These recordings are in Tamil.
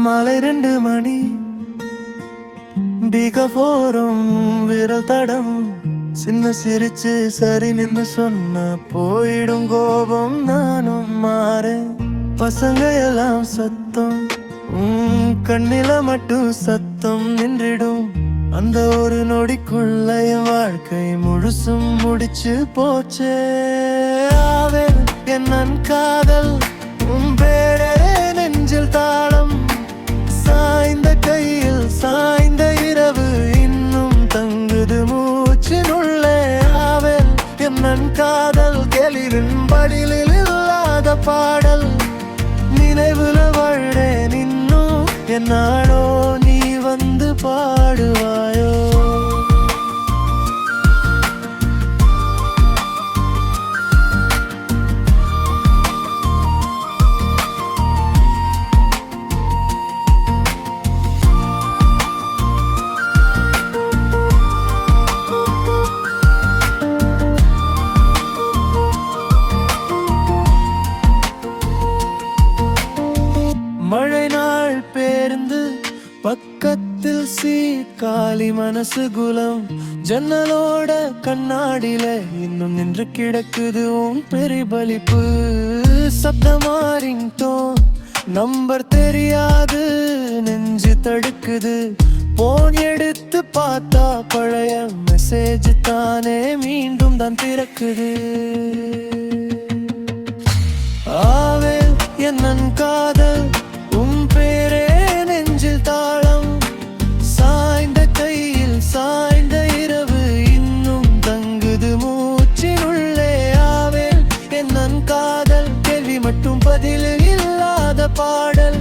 மாலை 2 மணி பிக போரும் விரல் தடம் சின்ன சிரிச்சு சரி நின்னு சொன்ன போயிடும் கோபம் நானும் மாறு பசங்க எல்லாம் சத்தம் கண்ணில மட்டும் சத்தம் நின்றிடும் அந்த ஒரு நொடிக்குள்ள என் வாழ்க்கை முழுசும் முடிச்சு போச்சே ஆவேன் என் காதல் உன் பேரே நெஞ்சில் தாளம் சாய்ந்த கையில் சாய்ந்த இரவு இன்னும் தங்குது மூச்சினுள்ளே ஆவேன் என் காதல் கேளிரின் படிலில் இல்லாத பாடல் நினைவுல வாழ்றேன் இன்னும் என்னாடோ நீ வந்து பாடுவாயோ மழை நாள் பேருந்து பக்கத்தில் சீட் காலி மனசு குலம் ஜன்னலோட கண்ணாடியில இன்னும் நின்று கிடக்குது உன் பிரதிபலிப்பு சப்தமாறிட்டோம் நம்பர் தெரியாது நெஞ்சு தடுக்குது போன் எடுத்து பார்த்தா பழைய மெசேஜ் தானே மீண்டும் தான் திறக்குது ஆவே என் காதல் உன் பேரே நெஞ்சில் தாளம் சாய்ந்த கையில் சாய்ந்த இரவு இன்னும் தங்குது மூச்சினுள்ளே ஆவே என் காதல் கேள்வி மட்டும் பதில் இல்லாத பாடல்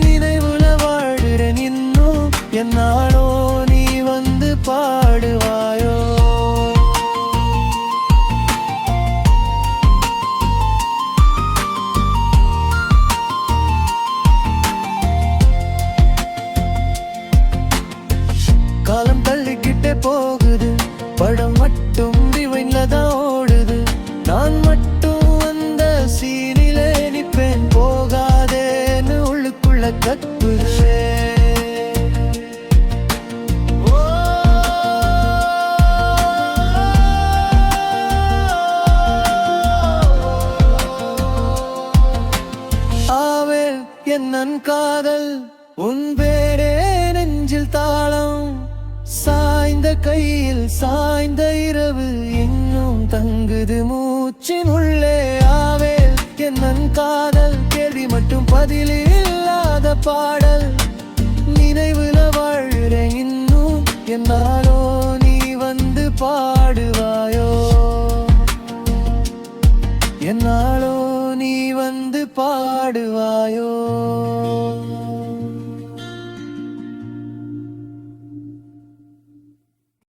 நினைவுல வாழ்கிறேன் இன்னும் என்னாலோ நீ வந்து பாடுவாயோ காலம் தள்ளிக்கிட்டே போகுது படம் மட்டும் ரிவைண்ட்ல தான் ஓடுது நான் மட்டும் அந்த சீனிலே நிப்பேன் போகாதேன்னு உள்ளுக்குள்ள கத்துது ஆவேல் என் காதல் உன் பேரே நெஞ்சில் தாளம் சாய்ந்த கையில் சாய்ந்த இரவு இன்னும் தங்குது மூச்சின் உள்ளே ஆவேல் என் காதல் கேள்வி மட்டும் பதில் இல்லாத பாடல் நினைவுல வாழ்கிறேன் இன்னும் என்னாலோ நீ வந்து பாடுவாயோ என்னாலோ நீ வந்து பாடுவாயோ